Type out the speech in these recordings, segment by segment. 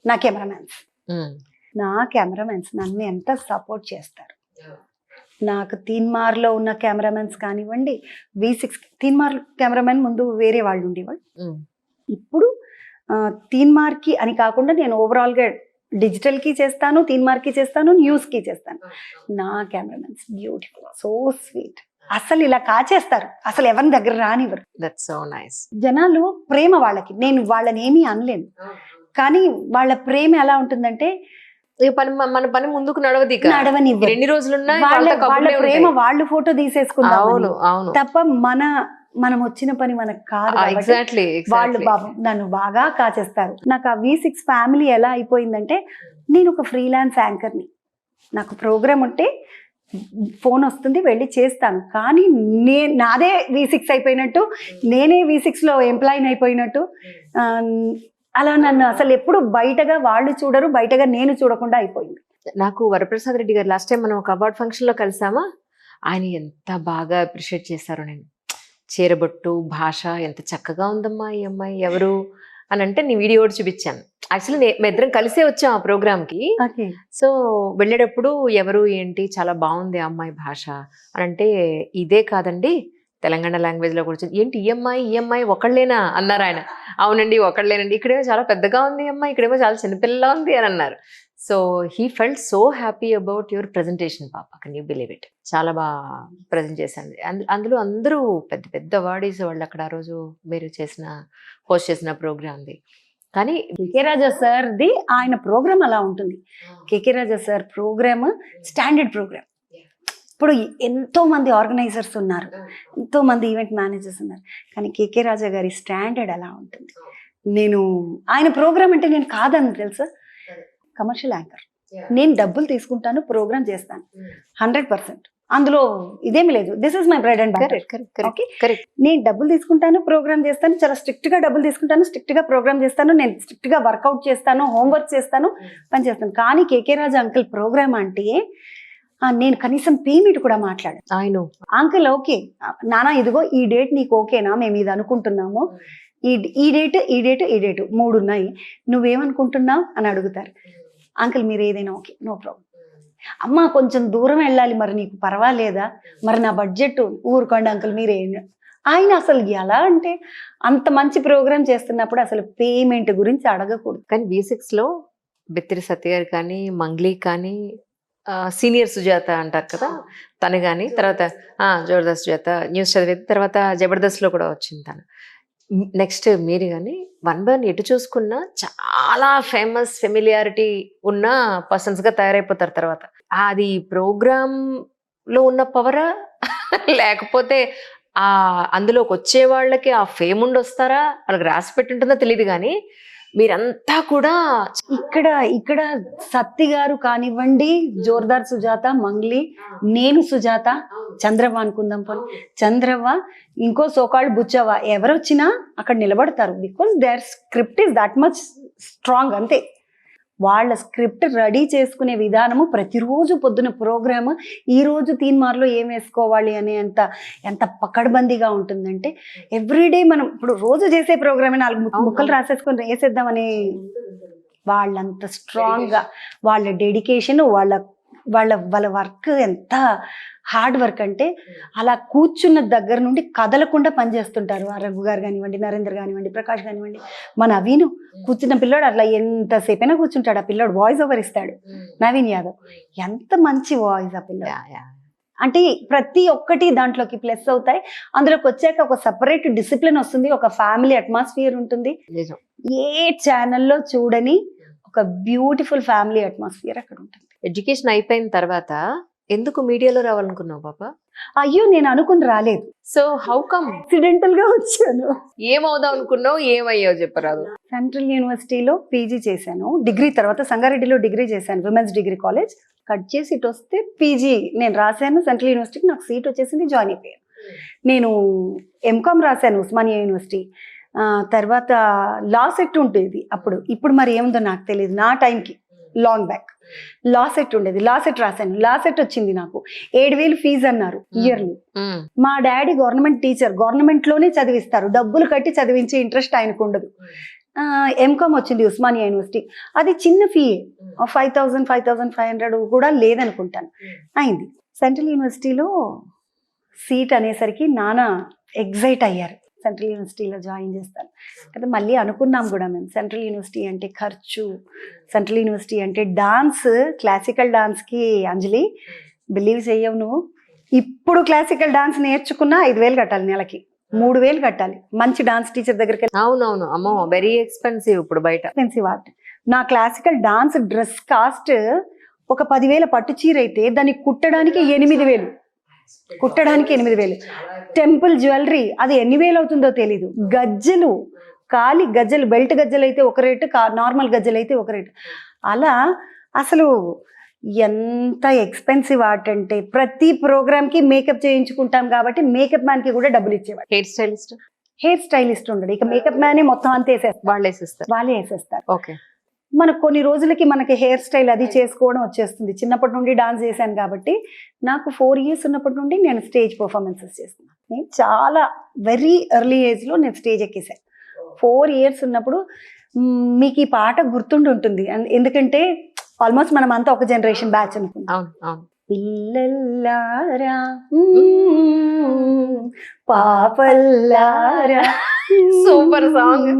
నా కెమెరామెన్స్. నా కెమెరామెన్స్ నన్ను ఎంత సపోర్ట్ చేస్తారు. నాకు తీన్మార్లో ఉన్న కెమెరామెన్స్ కానివ్వండి, V6 తీన్మార్ కెమెరామెన్ ముందు వేరే వాళ్ళు ఉండేవాళ్ళు. ఇప్పుడు తీన్మార్కి అని కాకుండా నేను ఓవరాల్గా డిజిటల్కి చేస్తాను, తీన్మార్కి చేస్తాను, న్యూస్కి చేస్తాను. నా కెమెరామెన్స్ బ్యూటిఫుల్, సో స్వీట్. అసలు ఇలా కాచేస్తారు, అసలు ఎవరి దగ్గర రానివ్వరు. That's so nice. జనాలు ప్రేమ వాళ్ళకి, నేను వాళ్ళని ఏమీ అనలేను, కానీ వాళ్ళ ప్రేమ ఎలా ఉంటుందంటే మన పని ముందుకు నడవనివ్వరు. ఎన్ని రోజులున్నా వాళ్ళ ప్రేమ వాళ్ళు ఫోటో తీసేసుకుంటారు తప్ప మనం వచ్చిన పని మనకు కాదు. వాళ్ళు నన్ను బాగా కాచేస్తారు. నాకు ఆ V6 ఫ్యామిలీ ఎలా అయిపోయిందంటే, నేను ఒక ఫ్రీలాన్స్ యాంకర్ని. నాకు ప్రోగ్రామ్ ఉంటే ఫోన్ వస్తుంది, వెళ్ళి చేస్తాను. కానీ నాదే V6 అయిపోయినట్టు, నేనే V6లో ఎంప్లాయీని అయిపోయినట్టు, అలా నన్ను అసలు ఎప్పుడు బయటగా వాళ్ళు చూడరు, బయటగా నేను చూడకుండా అయిపోయింది. నాకు వరప్రసాద్ రెడ్డి గారు లాస్ట్ టైం మనం ఒక అవార్డ్ ఫంక్షన్లో కలిసామా, ఆయన ఎంత బాగా అప్రిషియేట్ చేశారు. నేను చీరబొట్టు భాష ఎంత చక్కగా ఉందమ్మా ఈ అమ్మాయి ఎవరు అని అంటే నీ వీడియో కూడా చూపించాను. యాక్చువల్లీ మేమిద్దరం కలిసే వచ్చాం ఆ ప్రోగ్రామ్కి. సో వెళ్ళేటప్పుడు ఎవరు ఏంటి చాలా బాగుంది ఆ అమ్మాయి భాష అని అంటే, ఇదే కాదండి తెలంగాణ లాంగ్వేజ్లో కూడా ఏంటి ఈఎంఐ ఒకళ్ళేనా అన్నారు ఆయన. అవునండి ఒకళ్ళేనండి, ఇక్కడేమో చాలా పెద్దగా ఉంది అమ్మాయి, ఇక్కడేమో చాలా చిన్నపిల్లలా ఉంది అని అన్నారు. So he felt so happy about your presentation పాప, కెన్ యూ బిలీవ్ ఇట్. చాలా బాగా ప్రజెంట్ చేశాను. అందులో అందరూ పెద్ద పెద్ద అవార్డీస్ వాళ్ళు అక్కడ ఆ రోజు మీరు హోస్ట్ చేసిన ప్రోగ్రామ్ది. కానీ కేకే రాజా సార్ది ఆయన ప్రోగ్రామ్ అలా ఉంటుంది. కేకే రాజా సార్ ప్రోగ్రామ్ స్టాండర్డ్ ప్రోగ్రామ్. ఇప్పుడు ఎంతో మంది ఆర్గనైజర్స్ ఉన్నారు, ఎంతో మంది ఈవెంట్ మేనేజర్స్ ఉన్నారు, కానీ కేకే రాజా గారి స్టాండర్డ్ అలా ఉంటుంది. నేను ఆయన ప్రోగ్రామ్ అంటే నేను కాదని తెలుసా, కమర్షియల్ యాంకర్, నేను డబ్బులు తీసుకుంటాను, ప్రోగ్రామ్ చేస్తాను 100%. అందులో ఇదేమి లేదు. This is my bread and butter. Okay, నేను డబ్బులు తీసుకుంటాను, ప్రోగ్రామ్ చేస్తాను, చాలా స్ట్రిక్ట్ గా డబ్బులు తీసుకుంటాను, స్ట్రిక్ట్ గా ప్రోగ్రామ్ చేస్తాను, నేను స్ట్రిక్ట్ గా వర్కౌట్ చేస్తాను, హోంవర్క్ చేస్తాను, పని చేస్తాను. కానీ కేకే రాజా అంకుల్ ప్రోగ్రామ్ అంటే నేను కనీసం పేమెంట్ కూడా మాట్లాడాను. అంకుల్ ఓకే నానా, ఇదిగో ఈ డేట్ నీకు ఓకేనా, మేము ఇది అనుకుంటున్నాము, ఈ డేట్ 3 ఉన్నాయి, నువ్వేమనుకుంటున్నావు అని అడుగుతారు. అంకుల్ మీరు ఏదైనా ఓకే, నో ప్రాబ్లం. అమ్మ కొంచెం దూరం వెళ్ళాలి, మరి నీకు పర్వాలేదా, మరి నా బడ్జెట్, ఊరుకోండి అంకుల్ మీరే. ఆయన అసలు ఎలా అంటే అంత మంచి ప్రోగ్రామ్ చేస్తున్నప్పుడు అసలు పేమెంట్ గురించి అడగకూడదు. కానీ V6లో బెత్తిరి సత్య గారు కానీ, మంగ్లీ కానీ, సీనియర్ సుజాత అంటారు కదా తను కానీ, తర్వాత జబర్దస్త్ సుజాత న్యూస్ చదివేది, తర్వాత జబర్దస్త్లో కూడా వచ్చింది తను. నెక్స్ట్ మీరు కానీ వన్ బై వన్ ఎటు చూసుకున్నా చాలా ఫేమస్ ఫెమిలియారిటీ ఉన్న పర్సన్స్గా తయారైపోతారు. తర్వాత అది ప్రోగ్రాంలో ఉన్న పవరా లేకపోతే అందులోకి వచ్చే వాళ్ళకి ఆ ఫేమ్ ఉండి వస్తారా, వాళ్ళకి రాసి పెట్టి ఉంటుందో తెలియదు, కానీ మీరంతా కూడా ఇక్కడ సత్తి గారు కానివ్వండి, జోర్దార్ సుజాత, మంగ్లీ, నేను సుజాత, చంద్రవ్వ అనుకుందాం పోనీ, చంద్రవ్వ, ఇంకో సోకాళ్ళు బుచ్చవ్వ, ఎవరొచ్చినా అక్కడ నిలబడతారు. Because their script is that much strong. అంతే, వాళ్ళ స్క్రిప్ట్ రెడీ చేసుకునే విధానము, ప్రతిరోజు పొద్దున ప్రోగ్రాము, ఈ రోజు తీన్మార్లో ఏం వేసుకోవాలి అనే ఎంత పకడ్బందీగా ఉంటుందంటే, ఎవ్రీడే మనం ఇప్పుడు రోజు చేసే ప్రోగ్రామే 4 ముక్కలు రాసేసుకొని వేసేద్దామని, వాళ్ళంత స్ట్రాంగ్గా వాళ్ళ డెడికేషన్, వాళ్ళ వర్క్ ఎంత హార్డ్ వర్క్ అంటే, అలా కూర్చున్న దగ్గర నుండి కదలకుండా పనిచేస్తుంటారు. ఆ రఘు గారు కానివ్వండి, నరేందర్ కానివ్వండి, ప్రకాష్ కానివ్వండి, మన నవీన్ కూర్చున్న పిల్లోడు అట్లా ఎంతసేపైనా కూర్చుంటాడు. ఆ పిల్లోడు వాయిస్ ఓవర్ ఇస్తాడు, నవీన్ యాదవ్. ఎంత మంచి వాయిస్ ఆ పిల్ల అంటే, ప్రతి ఒక్కటి దాంట్లోకి ప్లస్ అవుతాయి. అందులోకి వచ్చాక ఒక సపరేట్ డిసిప్లిన్ వస్తుంది, ఒక ఫ్యామిలీ అట్మాస్ఫియర్ ఉంటుంది. ఏ ఛానల్లో చూడని ఒక బ్యూటిఫుల్ ఫ్యామిలీ అట్మాస్ఫియర్ అక్కడ ఉంటుంది. ఎడ్యుకేషన్ అయిపోయిన తర్వాత ఎందుకు మీడియాలో రావాలనుకున్నావు పాప? అయ్యో, నేను అనుకుని రాలేదు. So how come? యాక్సిడెంటల్ గా వచ్చాను. ఏమవుదాం అనుకున్నావు, ఏమయ్యావు చెప్పరాదు? సెంట్రల్ యూనివర్సిటీలో పీజీ చేశాను, డిగ్రీ తర్వాత సంగారెడ్డిలో డిగ్రీ చేశాను, విమెన్స్ డిగ్రీ కాలేజ్. కట్ చేసి ఇటు వస్తే పీజీ నేను రాశాను సెంట్రల్ యూనివర్సిటీకి, నాకు సీట్ వచ్చేసింది, జాయిన్ అయిపోయాను. నేను ఎంకామ్ రాశాను ఉస్మానియా యూనివర్సిటీ. తర్వాత లా సెట్ ఉండేది అప్పుడు, ఇప్పుడు మరి ఏముందో నాకు తెలియదు. నా టైంకి లాంగ్ బ్యాక్ లా సెట్ ఉండేది, లా సెట్ రాశాను. లా సెట్ వచ్చింది నాకు, 7,000 ఫీజు అన్నారు ఇయర్లీ. మా డాడీ గవర్నమెంట్ టీచర్, గవర్నమెంట్ లోనే చదివిస్తారు, డబ్బులు కట్టి చదివించే ఇంట్రెస్ట్ ఆయనకు ఉండదు. ఎంకామ్ వచ్చింది ఉస్మానియా యూనివర్సిటీ. అది చిన్న ఫీ, 5,000 5,500 కూడా లేదనుకుంటాను. అయింది. సెంట్రల్ యూనివర్సిటీలో సీట్ అనేసరికి నాన్న ఎగ్జైట్ అయ్యారు, సెంట్రల్ యూనివర్సిటీలో జాయిన్ చేస్తాను. అయితే మళ్ళీ అనుకున్నాం కూడా మేము, సెంట్రల్ యూనివర్సిటీ అంటే ఖర్చు, సెంట్రల్ యూనివర్సిటీ అంటే డాన్స్, క్లాసికల్ డాన్స్కి అంజలి బిలీవ్ చెయ్యవు నువ్వు, ఇప్పుడు క్లాసికల్ డాన్స్ నేర్చుకున్నా 5,000 కట్టాలి, నెలకి 3,000 కట్టాలి, మంచి డాన్స్ టీచర్ దగ్గరికి వెళ్ళి. అవునవును, అమ్మో వెరీ ఎక్స్పెన్సివ్ ఇప్పుడు బయట. Expensive art. నా క్లాసికల్ డాన్స్ డ్రెస్ కాస్ట్ ఒక 10,000 పట్టు చీర అయితే దాన్ని కుట్టడానికి 8,000, కుట్టడానికి 8,000. టెంపుల్ జ్యువెలరీ అది ఎన్ని వేలు అవుతుందో తెలీదు. గజ్జలు, కాలి గజ్జలు, బెల్ట్ గజ్జలు అయితే ఒక రేటు, నార్మల్ గజ్జలు అయితే ఒక రేటు. అలా అసలు ఎంత ఎక్స్పెన్సివ్ ఆర్ట్ అంటే, ప్రతి ప్రోగ్రామ్కి మేకప్ చేయించుకుంటాం కాబట్టి మేకప్ మ్యాన్కి కూడా డబ్బులు ఇచ్చేవాడు. హెయిర్ స్టైలిస్ట్ ఉండడు, ఇక మేకప్ మ్యానే మొత్తం అంతా వేసేస్తారు, వాళ్ళే వేసేస్తారు. ఓకే, మనకు కొన్ని రోజులకి మనకి హెయిర్ స్టైల్ అది చేసుకోవడం వచ్చేస్తుంది. చిన్నప్పటి నుండి డాన్స్ చేశాను కాబట్టి నాకు 4 years ఉన్నప్పటి నుండి నేను స్టేజ్ పర్ఫార్మెన్సెస్ చేస్తున్నాను. నేను చాలా వెరీ ఎర్లీ ఏజ్లో నేను స్టేజ్ ఎక్కేసాను. 4 years ఉన్నప్పుడు మీకు ఈ పాట గుర్తుండి ఉంటుంది, ఎందుకంటే ఆల్మోస్ట్ మనం అంతా ఒక జనరేషన్ బ్యాచ్ అనుకుంటాం. పిల్లల్లారా పాపల్లారా, సూపర్ సాంగ్.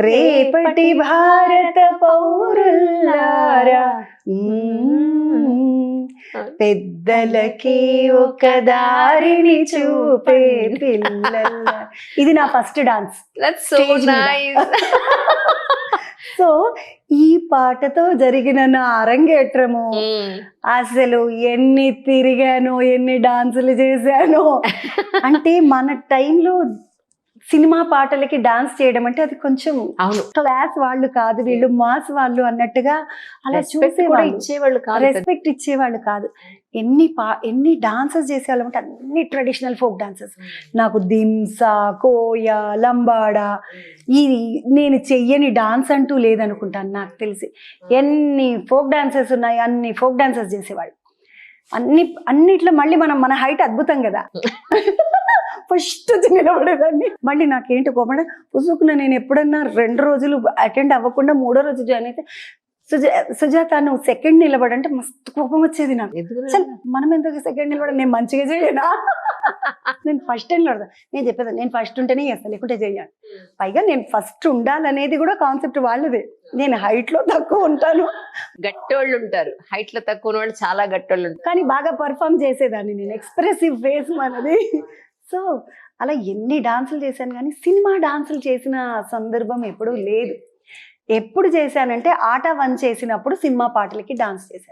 రేపటి భారత పౌరుల్లారా, పెద్దలకి ఒక దారిని చూపే పిల్లల్లారా. ఇది నా ఫస్ట్ డాన్స్. సో ఈ పాటతో జరిగిన నా అరంగేట్రము, అసలు ఎన్ని తిరిగాను, ఎన్ని డాన్సులు చేశాను. అంటే మన టైంలో సినిమా పాటలకి డాన్స్ చేయడం అంటే అది కొంచెం క్లాస్ వాళ్ళు కాదు, వీళ్ళు మాస్ వాళ్ళు అన్నట్టుగా అలా ఇచ్చేవాళ్ళు కాదు, రెస్పెక్ట్ ఇచ్చేవాళ్ళు కాదు. ఎన్ని డాన్సెస్ చేసేవాళ్ళం అంటే అన్ని ట్రెడిషనల్ ఫోక్ డాన్సెస్. నాకు దింసా, కోయా, లంబాడా, ఇది నేను చెయ్యని డాన్స్ అంటూ లేదనుకుంటాను. నాకు తెలిసి ఎన్ని ఫోక్ డాన్సెస్ ఉన్నాయి, అన్ని ఫోక్ డాన్సెస్ చేసేవాళ్ళు. అన్నిట్లో మళ్ళీ మన హైట్ అద్భుతం కదా, ఫస్ట్ నిలబడేదాన్ని. మళ్ళీ నాకేంటి కోపం, పుసుకున్న నేను ఎప్పుడన్నా 2 రోజులు అటెండ్ అవ్వకుండా 3వ రోజు జాయిన్ అయితే, సుజాత నువ్వు సెకండ్ నిలబడంటే మస్తు కోపం వచ్చేది నాకు. మనం ఎందుకు సెకండ్ నిలబడ, నేను మంచిగా చేయనా, నేను ఫస్ట్ నిలబడదా. నేను చెప్పేది నేను ఫస్ట్ ఉంటేనే చేస్తాను, లేకుంటే చెయ్యాను. పైగా నేను ఫస్ట్ ఉండాలనేది కూడా కాన్సెప్ట్ వాళ్ళదే. నేను హైట్ లో తక్కువ ఉంటాను, గట్టోళ్ళు ఉంటారు, హైట్ లో తక్కువ వాళ్ళు చాలా గట్టోళ్ళు ఉంటారు, కానీ బాగా పర్ఫామ్ చేసేదాన్ని నేను, ఎక్స్ప్రెసివ్ ఫేస్ మనది. సో అలా ఎన్ని డాన్సులు చేశాను, కానీ సినిమా డాన్సులు చేసిన సందర్భం ఎప్పుడూ లేదు. ఎప్పుడు చేశానంటే ఆట 1 చేసినప్పుడు సినిమా పాటలకి డాన్స్ చేశాను.